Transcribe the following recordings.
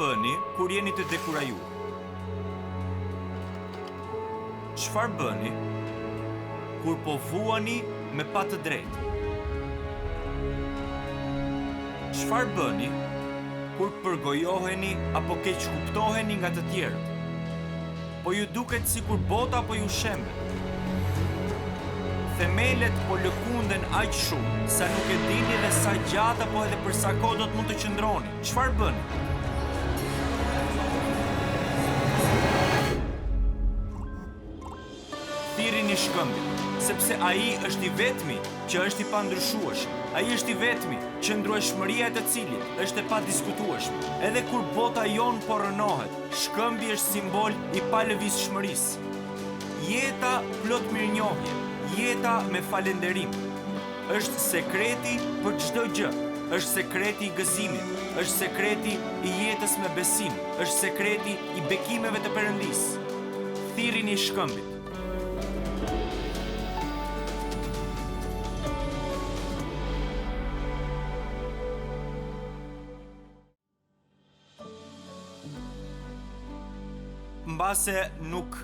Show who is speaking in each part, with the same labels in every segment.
Speaker 1: bëni kur jeni të dekurajuar? Çfarë bëni kur po vuani me pa të drejtë? Çfarë bëni kur përgojoheni apo keq kuptoheni nga të tjerët? Po ju duket sikur bota po ju shembe. Themelet po lëkunden aq shumë sa nuk e dini dhe sa gjatë apo edhe për sa kohë do të mund të qëndroni. Çfarë bëni? Thirrini shkëmbin, sepse ai është i vetmi që është i pandryshueshëm. Ai është i vetmi që ndrueshmëria e të cilit është e padiskutueshme. Edhe kur bota jon po rënohet, shkëmbi është simbol i palëvizshmërisë. Jeta plot mirënjohje, jeta me falënderim. Është sekreti për çdo gjë. Është sekreti i gëzimit, është sekreti i jetës me besim, është sekreti i bekimeve të Perëndisë. Thirrini shkëmbin. Mbase nuk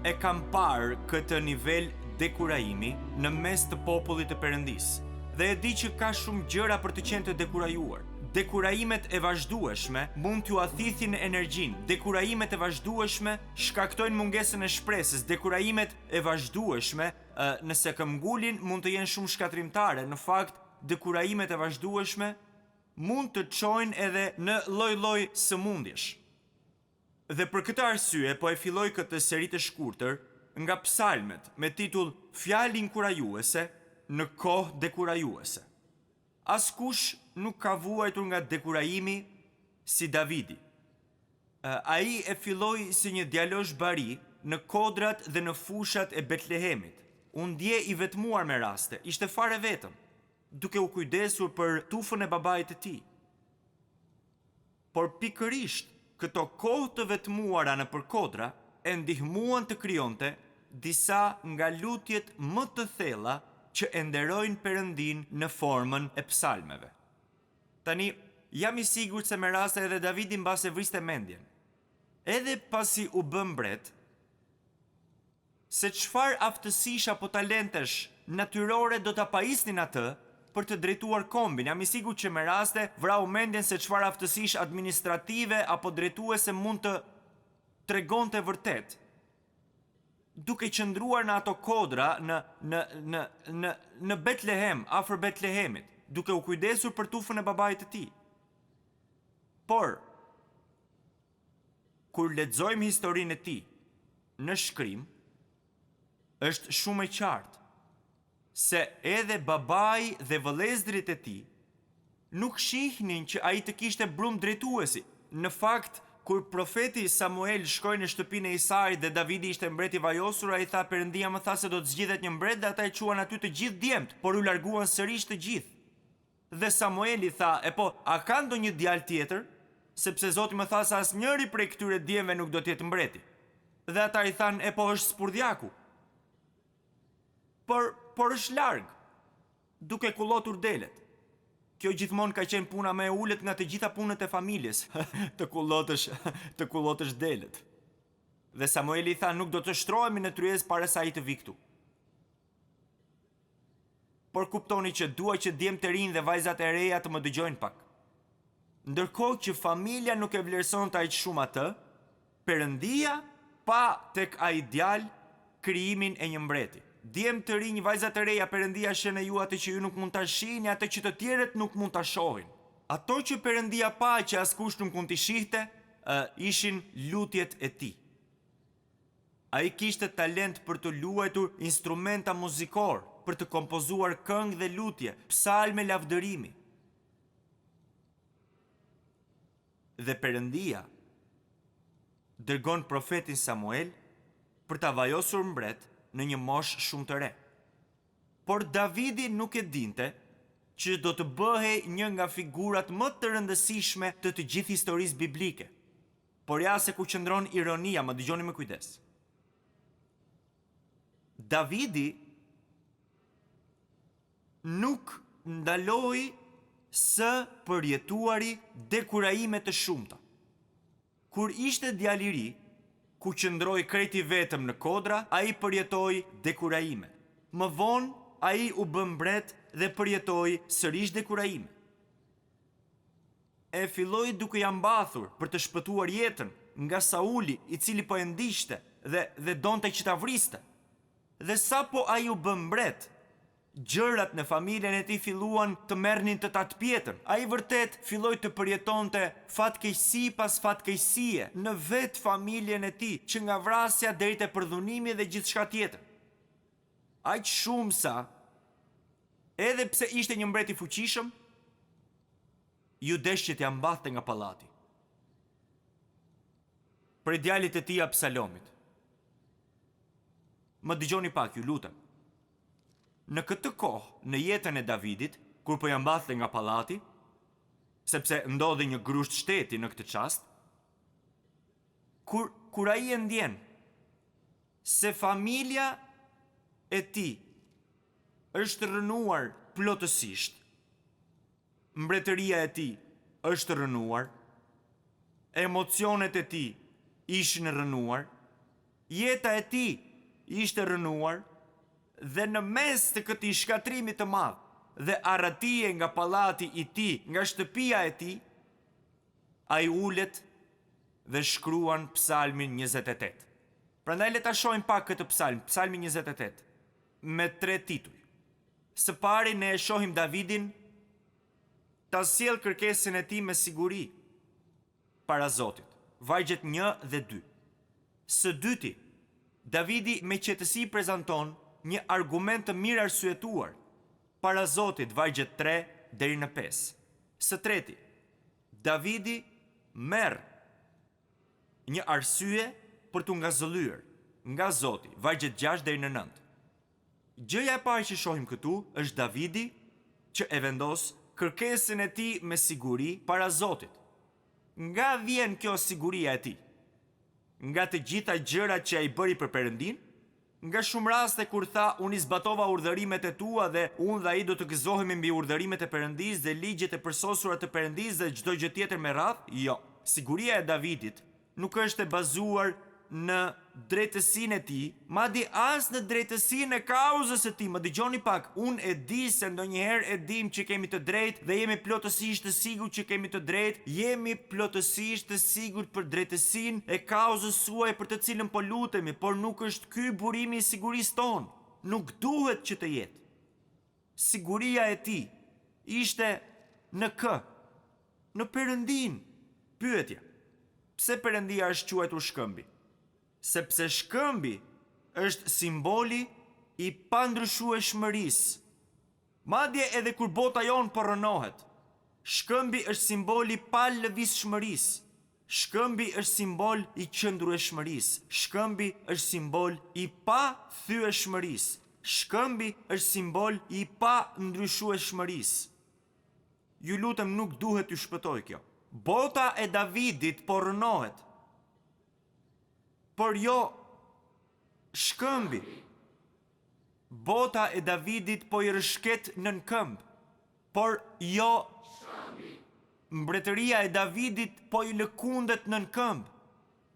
Speaker 1: e kam parë këtë nivel dekurajimi në mes të popullit të Perëndisë. Dhe e di që ka shumë gjëra për të qenë të dekurajuar. Dekurajimet e vazhdueshme mund t'ju athithin energjinë. Dekurajimet e vazhdueshme shkaktojnë mungesën e shpresës. Dekurajimet e vazhdueshme, nëse këmbgulin, mund të jenë shumë shkatrimtare. Në fakt, dekurajimet e vazhdueshme mund të çojnë edhe në lloj-lloj sëmundjesh. Dhe për këtë arsye po e filloj këtë seri të shkurtër nga psalmet me titull Fjalë inkurajuese në kohë dekurajuese. Askush nuk ka vuajtur nga dekurajimi si Davidi. Ai e filloi si një djalosh bari në kodrat dhe në fushat e Betlehemit. U ndje i vetmuar me raste, ishte fare vetëm, duke u kujdesur për tufën e babait të tij. Por pikërisht këto kohë të vetmuara në përkodra e ndihmuan të krijonte disa nga lutjet më të thella që e nderojnë Perëndin në formën e psalmeve. Tani, jam i sigurt se me raste edhe Davidi mbase vriste mendjen. Edhe pasi u bë mbret, se çfarë aftësish apo talentesh natyrore do ta pajisnin atë për të drejtuar kombin. Jam i sigurt që me raste vrau mendjen se çfarë aftësish administrative apo drejtuese mund të tregonte vërtet. Duke qëndruar në ato kodra në Betlehem, afër Betlehemit, duke u kujdesur për tufën e babait të tij. Por kur lexojmë historinë e tij në shkrim, është shumë e qartë se edhe babai dhe vëllezërit e tij nuk shihnin që ai të kishte brum drejtuesi. Në fakt, kur profeti Samuel shkoi në shtëpinë e Isait dhe Davidi ishte mbreti vajosur, ai tha Perëndia më tha se do të zgjidhet një mbret dhe ata e quan aty të gjithë djemt, por u larguan sërish të gjithë. Dhe Samueli tha, po, a ka ndonjë djalë tjetër? Sepse Zoti më tha se asnjëri prej këtyre djemve nuk do të jetë mbreti. Dhe ata i thanë, po është spurdhjaku. Por është larg, duke kullotur delet. Kjo gjithmonë ka qenë puna më e ulët nga të gjitha punët e familjes, të kullotësh delet. Dhe Samueli tha, nuk do të shtrohemi në tryezë para sa ai të vi këtu. Por kuptoni që dua që djemtë të rinj dhe vajzat e reja të më dëgjojnë pak. Ndërkohë që familja nuk e vlerësonte aq shumë atë, Perëndia pa tek ai djalë krijimin e një mbreti. Djemë të rinj, vajzat të reja, Perëndia sheh në ju atë që ju nuk mund ta shihni, atë që të tjerët nuk mund ta shohin. Ato që Perëndia pa që askush nuk mund t'i shihte, ishin lutjet e tij. Ai kishte talent për të luajtur instrumenta muzikor, për të kompozuar këngë dhe lutje, psalme lavdërimi. Dhe Perëndia dërgon profetin Samuel për ta vajosur mbret në një moshë shumë të re. Por Davidi nuk e dinte që do të bëhej një nga figurat më të rëndësishme të gjithë historisë biblike. Por ja se ku qëndron ironia, më dëgjoni me kujdes. Davidi nuk ndaloi së përjetuari dekurajime të shumta. Kur ishte djalë i ri, ku qëndroi krejt i vetëm në kodra, ai përjetoi dekurajime. Më vonë ai u bë mbret dhe përjetoi sërish dekurajime. E filloi duke ia mbathur për të shpëtuar jetën nga Sauli, i cili po e ndiqte dhe donte që ta vriste. Dhe sapo ai u bë mbret, gjërat në familjen e tij filluan të merrnin të tatë pjetën. Ai vërtet filloi të përjetonte fatkeqësi pas fatkeqësie në vetë familjen e tij, që nga vrasja deri te përdhunimi dhe gjithçka tjetër. Aq shumë sa, edhe pse ishte një mbret i fuqishëm, ju desh që t'ja mbathte nga pallati. Për djalit e tij Absalomit. Më dëgjoni pak, ju lutem. Në këtë kohë, në jetën e Davidit, kur po ja mbathte nga pallati, sepse ndodhi një grusht shteti në këtë çast, kur ai e ndjen se familja e tij është rënuar plotësisht, mbretëria e tij është rënuar, emocionet e tij ishin rënuar, jeta e tij ishte rënuar, dhe në mes të këtij shkatrimi të madh dhe arratije nga pallati i tij, nga shtëpia e tij, ai ulet dhe shkruan Psalmin 28. Prandaj le ta shohim pak këtë psalm, Psalmi 28, me 3 tituj. Së pari ne e shohim Davidin ta sjell kërkesën e tij me siguri para Zotit. Vargjet 1 dhe 2. Së dyti, Davidi me qetësi prezanton një argument të mirë arsyetuar para Zotit, vargjet 3 deri në 5. Së treti, Davidi merr një arsye për t'u ngazëllyer nga Zoti, vargjet 6 deri në 9. Gjëja e parë që shohim këtu është Davidi që e vendos kërkesën e tij me siguri para Zotit. Nga vjen kjo siguria e tij? Nga të gjitha gjërat që ai bëri për Perëndin, nga shumë raste kur tha unë i zbatova urdhërimet e tua dhe unë dhe ai do të gëzohemi mbi urdhërimet e Perëndis dhe ligjet e përsosura të Perëndis dhe çdo gjë tjetër me radhë. Jo, siguria e Davidit nuk është e bazuar në drejtësinë e tij, madje as në drejtësinë e kauzës së tij. Më dëgjoni pak, unë e di se ndonjëherë e dim që kemi të drejtë dhe jemi plotësisht të sigurt që kemi të drejtë, jemi plotësisht të sigurt për drejtësinë e kauzës suaj për të cilën po lutemi, por nuk është ky burimi i sigurisë tonë. Nuk duhet që të jetë. Siguria e tij ishte në kë? Në Perëndin. Pyetja: pse Perëndia është quajtur shkëmbi? Sepse shkëmbi është simboli i pandryshueshmërisë. Madje edhe kur bota jonë po rënohet, shkëmbi është simboli i palëvizshmërisë. Shkëmbi është simbol i qëndrueshmërisë. Shkëmbi është simbol i pathyeshmërisë. Shkëmbi është simbol i pandryshueshmërisë. Ju lutem, nuk duhet t'ju shpëtoj kjo. Bota e Davidit po rënohet, por jo shkëmbi. Bota e Davidit po i rëshket nën këmbë, por jo shkëmbi. Mbretëria e Davidit po i lëkundet nën këmbë,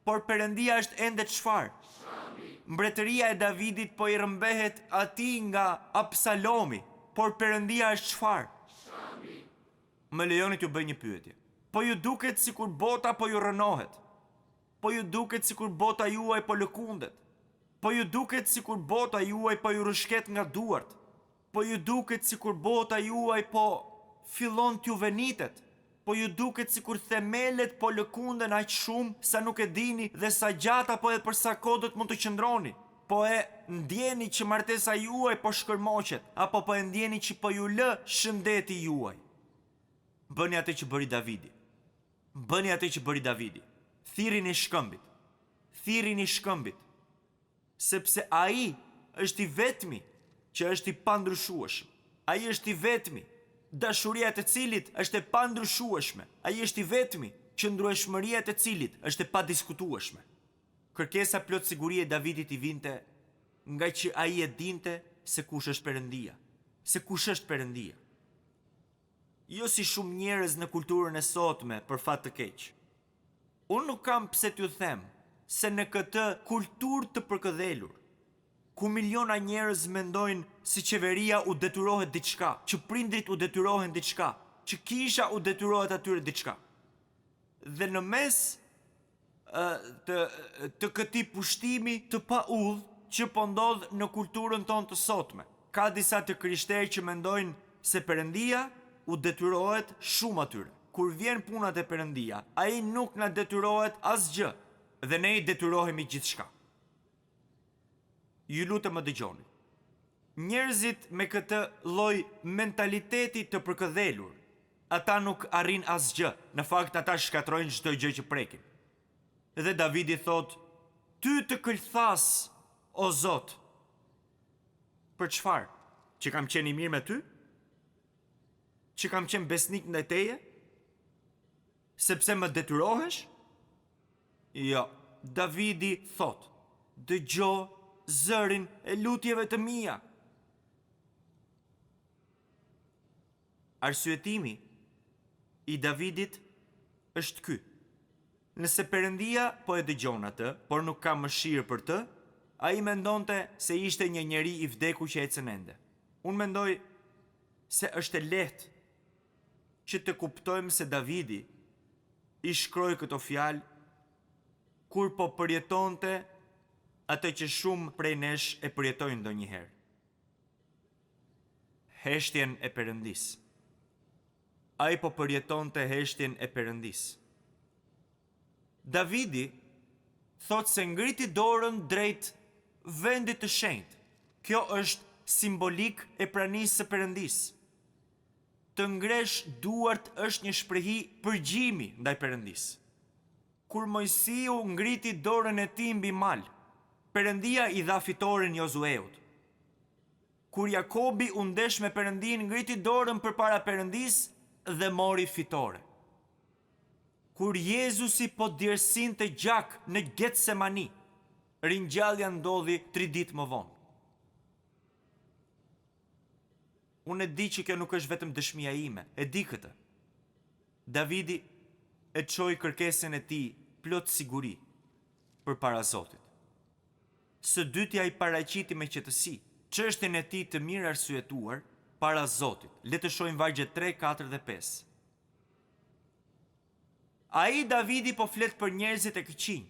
Speaker 1: por Perëndia është ende çfarë? Shkëmbi. Mbretëria e Davidit po i rëmbehet atij nga Absalomi, por Perëndia është çfarë? Shkëmbi. Më lejoni t'ju bëj një pyetje. Po ju duket sikur bota po ju rënohet? Po ju duket sikur bota juaj po lëkundet? Po ju duket sikur bota juaj po ju rëshket nga duart? Po ju duket sikur bota juaj po fillon t'ju venitet? Po ju duket sikur themelet po lëkunden aq shumë sa nuk e dini dhe sa gjata po edhe për sa kohë do të mund të qëndroni? Po e ndjeni që martesa juaj po shkërmoqet, apo po e ndjeni që po ju lë shëndeti juaj? Bëni atë që bëri Davidi. Bëni atë që bëri Davidi. Thirrin i shkëmbit. Thirrin i shkëmbit. Sepse ai është i vetmi që është i pandryshueshëm. Ai është i vetmi, dashuria e të cilit është e pandryshueshme. Ai është i vetmi, qëndrueshmëria e të cilit është e padiskutueshme. Kërkesa plot sigurie e Davidit i vinte nga që ai e dinte se kush është Perëndia. Se kush është Perëndia. Jo si shumë njerëz në kulturën e sotme, për fat të keq. Unë nuk kam pse t'ju them se në këtë kulturë të përkëdhelur, ku miliona njerëz mendojnë si qeveria u detyrohet diçka, që prindrit u detyrohen diçka, që kisha u detyrohet atyre diçka. Dhe në mes të këtij pushtimi të paudh që po ndodh në kulturën tonë të sotme, ka disa të krishterë që mendojnë se Perëndia u detyrohet shumë atyre. Kur vjen puna te Perëndia, ai nuk na detyrohet asgjë dhe ne i detyrohemi gjithçka. Ju lutem më dëgjoni. Njerëzit me këtë lloj mentaliteti të përkëdhelur, ata nuk arrin asgjë. Në fakt ata shkatrojnë çdo gjë që prekin. Dhe Davidi thot: "Ty të këllthas, o Zot." Për çfarë? Që kam qenë i mirë me ty? Që kam qenë besnik ndaj teje? Sepse më detyrohesh? Jo, Davidi thot: "Dëgjo zërin e lutjeve të mia." Arsyetimi i Davidit është ky. Nëse Perëndia po e dëgjon atë, por nuk ka mëshirë për të, ai mendonte se ishte një njeri i vdekur që ecën ende. Unë mendoj se është e lehtë që të kuptojmë se Davidi i shkroi këto fjalë kur po përjetonte atë që shumë prej nesh e përjetojnë ndonjëherë. Heshtjen e Perëndisë. Ai po përjetonte heshtjen e Perëndisë. Davidi thot se ngriti dorën drejt vendit të shenjtë. Kjo është simbolik e pranisë së Perëndisë. Të ngresh duart është një shprehi përgjimi ndaj Perëndisë. Kur Mojsiu ngriti dorën e tij mbi mal, Perëndia i dha fitoren Josueut. Kur Jakobi u ndesh me Perëndin, ngriti dorën përpara Perëndisë dhe mori fitore. Kur Jezusi po djersinte gjak në Getsemani, ringjallja ndodhi 3 ditë më vonë. Unë e di që kjo nuk është vetëm dëshmia ime, e di këtë. Davidi e çoi kërkesën e tij plot siguri përpara Zotit. Së dytja i paraqiti me qetësi çështjen e tij të mirë arsyetuar para Zotit. Le të shohim vargjet 3, 4 dhe 5. Ai Davidi po flet për njerëzit e këqinj.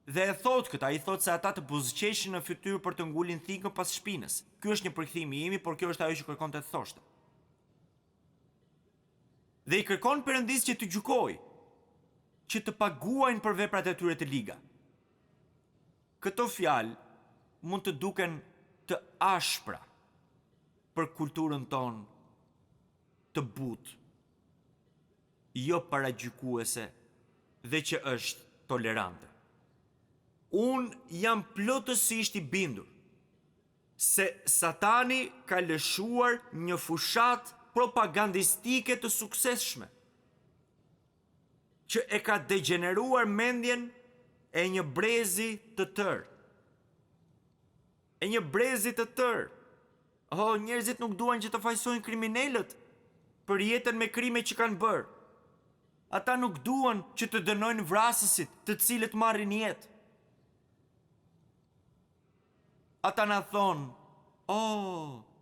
Speaker 1: Dhe e thot këtë, ai thot se ata të buzëqeshin në fytyrë për të ngulin thikën pas shpinës. Ky është një përkthim i imi, por kjo është ajo që kërkonte të thoshte. Dhe i kërkon Perëndisë që të gjykojë, që të paguajnë për veprat e tyre të liga. Këto fjalë mund të duken të ashpra për kulturën tonë të butë, jo paragjykuese dhe që është tolerante. Unë jam plotësisht i bindur se Satani ka lëshuar një fushat propagandistike të suksesshme që e ka degeneruar mendjen e një brezi të tërë. E një brezi të tërë. Njerëzit nuk duan që të fajsojnë kriminalët për jetën me krime që kanë bërë. Ata nuk duan që të dënojnë vrasësit të cilët marrin jetë. Ata na thonë,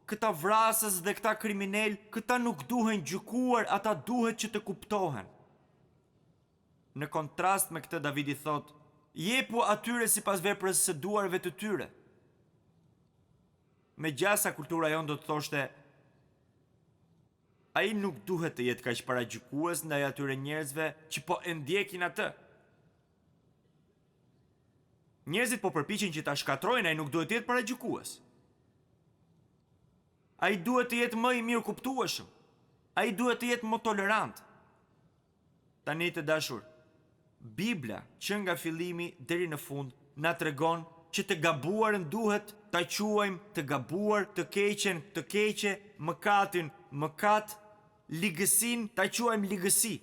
Speaker 1: këta vrasës dhe këta kriminal, këta nuk duhen gjykuar, ata duhet që të kuptohen. Në kontrast me këtë, Davidi thot, jepu atyre sipas veprës së duarve të tyre. Me gjasa kultura jonë do të thoshte, ai nuk duhet të jetë kaq paragjykues ndaj atyre njerëzve që po e ndjekin atë. Njerëzit po përpiqen që ta shkatrojnë, ai nuk duhet të jetë paragjykues. Ai duhet të jetë më i mirë kuptueshëm. Ai duhet të jetë më tolerant. Tani të dashur, Bibla që nga fillimi deri në fund na tregon që të gabuarën duhet ta quajmë të gabuar, të keqen të keqe, mëkatin mëkat, ligësin ta quajmë ligësi.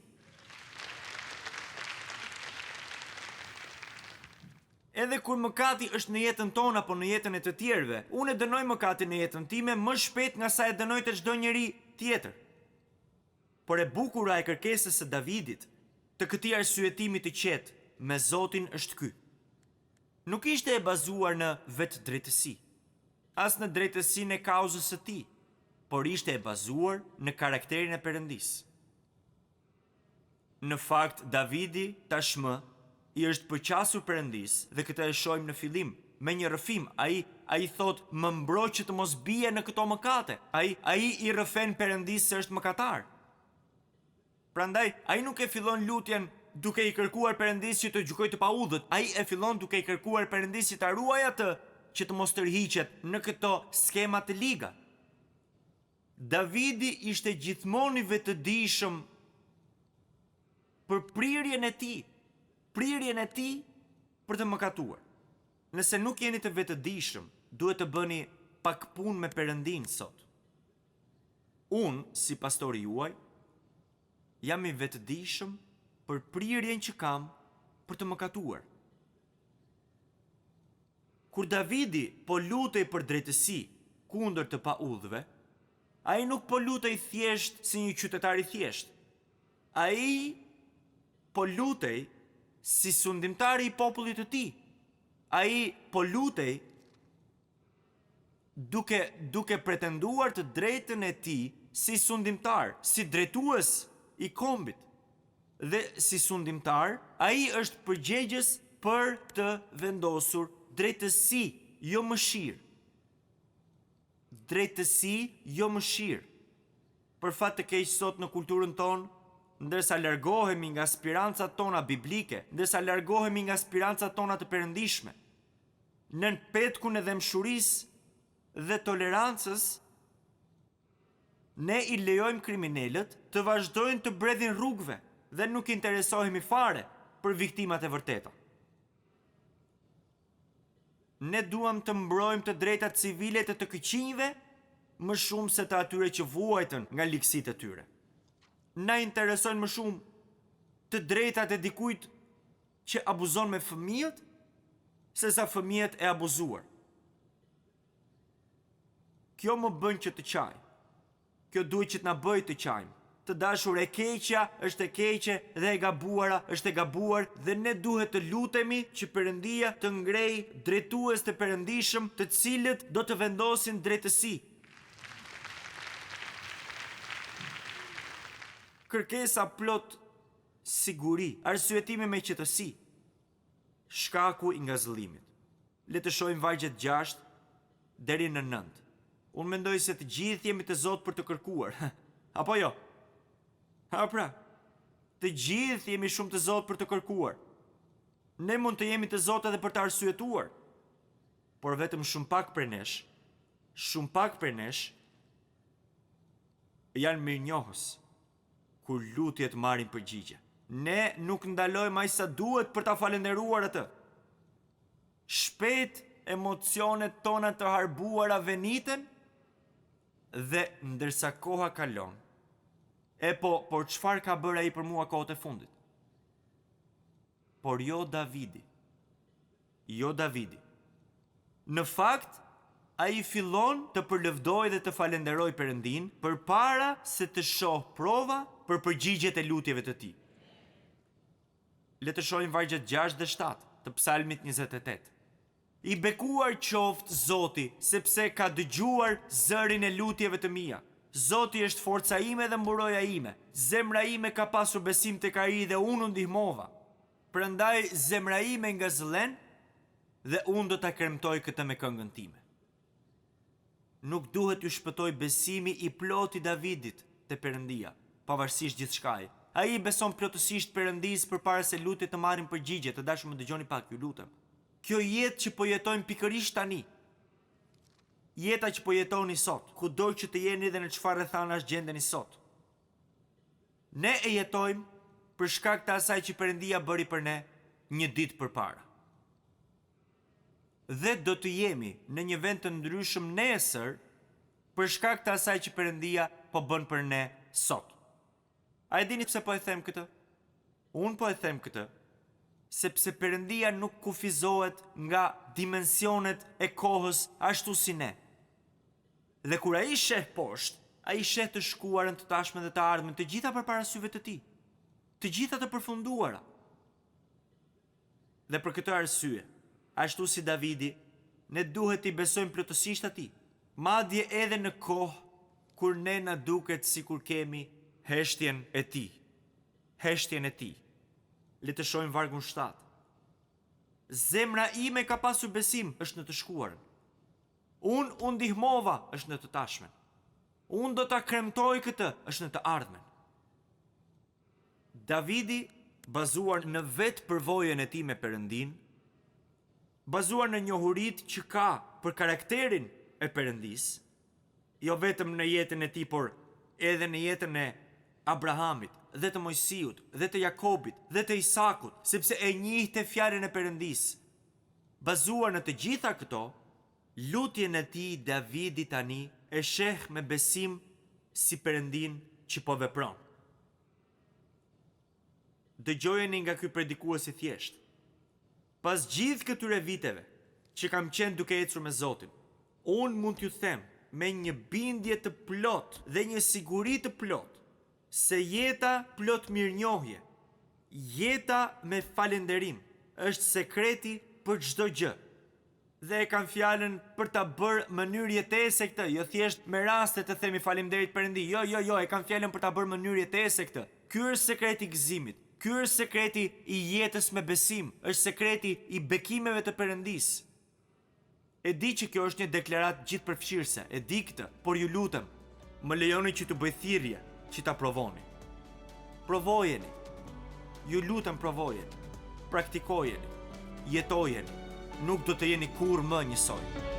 Speaker 1: Edhe kur mëkati është në jetën tonë apo në jetën e të tjerëve, unë e dënoj mëkatin në jetën time më shpejt nga sa e dënoj të çdo njeri tjetër. Por e bukura e kërkesës së Davidit të këtij arsyetimi të qetë me Zotin është ky. Nuk ishte e bazuar në vetë drejtësi, as në drejtësinë e kauzës së tij, por ishte e bazuar në karakterin e Perëndisë. Në fakt, Davidi tashmë i është përqasur Perëndisë dhe këtë e shohim në fillim. Me një rrëfim, ai thot, më mbroj që të mos bie në këto mëkate. Ai i rrëfen Perëndisë se është mëkatar. Prandaj, ai nuk e fillon lutjen duke i kërkuar Perëndisë që të gjykojë të paudhët. Ai e fillon duke i kërkuar Perëndisë që ta ruajë atë që të mos tërhiqet në këto skema të liga. Davidi ishte gjithmonë i vetëdijshëm për prirjen e tij për të mëkatuar. Nëse nuk jeni të vetëdijshëm, duhet të bëni pak punë me Perëndin sot. Unë, si pastori juaj, jam i vetëdijshëm për prirjen që kam për të mëkatuar. Kur Davidi po lutej për drejtësi kundër të paudhëve, ai nuk po lutej thjesht si një qytetar i thjesht. Ai po lutej si sundimtari i popullit të tij. Ai po lutej duke pretenduar të drejtën e tij si sundimtar, si drejtues i kombit. Dhe si sundimtar, ai është përgjegjës për të vendosur drejtësi, jo mëshirë. Drejtësi, jo mëshirë. Për fat të keq sot në kulturën tonë, ndërsa largohemi nga spirancat tona biblike, ndërsa largohemi nga spirancat tona të perëndishme, nën petkun e dëmshurisë dhe tolerancës, ne i lejojmë kriminalët të vazhdojnë të bredhin rrugëve dhe nuk interesohemi fare për viktimat e vërteta. Ne duam të mbrojmë të drejtat civile të të këqinjve më shumë se të atyre që vuajtën nga ligësitë e tyre. Na interesojnë më shumë të drejtat e dikujt që abuzon me fëmijët, se sa fëmijët e abuzuar. Kjo më bën që të qaj. Kjo duhet që të na bëjë të qajmë. Të dashur, e keqja është e keqe dhe e gabuara është e gabuar dhe ne duhet të lutemi që Perëndia të ngrej drejtues të perëndishëm të cilët do të vendosin drejtësi. Kërkesa plot siguri, arsyetimi me qetësi. Shkaku i ngazëllimit. Le të shohim vargjet 6 deri në 9. Unë mendoj se të gjithë jemi të Zotë për të kërkuar. Apo jo? Pra, të gjithë jemi shumë të Zotë për të kërkuar. Ne mund të jemi të Zotë edhe për të arsyetuar. Por vetëm shumë pak prej nesh janë mirënjohës kur lutjet marrin përgjigje. Ne nuk ndalojmë aq sa duhet për ta falendëruar atë. Shpejt emocionet tona të harbuara veniten dhe ndërsa koha kalon. Por çfarë ka bërë ai për mua kohët e fundit? Por jo Davidi. Në fakt, ai fillon të përlëvdoj dhe të falenderoj Perëndin përpara se të shoh prova për përgjigjet e lutjeve të tij. Le të shohim vargjet 6 dhe 7 të Psalmit 28. I bekuar qoftë Zoti, sepse ka dëgjuar zërin e lutjeve të mia. Zoti është forca ime dhe mburoja ime. Zemra ime ka pasur besim tek ai dhe unë u ndihmova. Prandaj zemra ime ngazëllen dhe unë do ta kremtoj këtë me këngën time. Nuk duhet t'ju shpëtoj besimi i plot i Davidit te Perëndia, pavarësisht gjithçkaje. Ai beson plotësisht Perëndisë përpara se lutjet të marrin përgjigje. Të dashur, më dëgjoni pak, ju lutem. Kjo jetë që po jetojmë pikërisht tani, jeta që po jetoni sot, kudo që të jeni dhe në çfarë rrethanash gjendeni sot, ne e jetojmë për shkak të asaj që Perëndia bëri për ne një ditë përpara. Dhe do të jemi në një vend të ndryshëm nesër për shkak të asaj që Perëndia po bën për ne sot. A e dini pse po e them këtë? Unë po e them këtë sepse Perëndia nuk kufizohet nga dimensionet e kohës ashtu si ne. Dhe kur ai sheh poshtë, ai sheh të shkuarën, të tashmen dhe të ardhmen, të gjitha përpara syve të tij. të gjitha të përfunduara. Dhe për këtë arsye, ashtu si Davidi, ne duhet t'i besojmë plotësisht atij, madje edhe në kohë kur ne na duket sikur kemi heshtjen e tij. Heshtjen e tij. Le të shohim vargun 7. Zemra ime ka pasur besim, është në të shkuarën. Unë u ndihmova, është në të tashmen. Unë do ta kremtoj këtë, është në të ardhmen. Davidi, bazuar në vetë përvojën e tij me Perëndin, bazuar në njohuritë që ka për karakterin e Perëndis, jo vetëm në jetën e tij, por edhe në jetën e Abrahamit, dhe të Mojsiut, dhe të Jakobit, dhe të Isakut, sepse e njihte fjalën e Perëndis. Bazuar në të gjitha këto, lutjen e tij Davidi tani e sheh me besim si Perëndin që po vepron. Dëgjojeni nga ky predikues i thjesht. Pas gjithë këtyre viteve që kam qenë duke ecur me Zotin, unë mund t'ju them me një bindje të plot dhe një siguri të plot se jeta plot mirënjohje, jeta me falënderim, është sekreti për çdo gjë. Dhe e kam fjalën për ta bërë mënyrë jetese këtë, jo thjesht me raste të themi faleminderit Perëndi. Jo, e kam fjalën për ta bërë mënyrë jetese këtë. Ky është sekreti i gëzimit. Ky është sekreti i jetës me besim, është sekreti i bekimeve të Perëndis. E di që kjo është një deklaratë gjithëpërfshirëse, e di këtë, por ju lutem, më lejoni që të bëj thirrje që ta provoni. Provojeni. Ju lutem provojeni. Praktikojeni. Jetojeni. Nuk do të jeni kur më njësoj.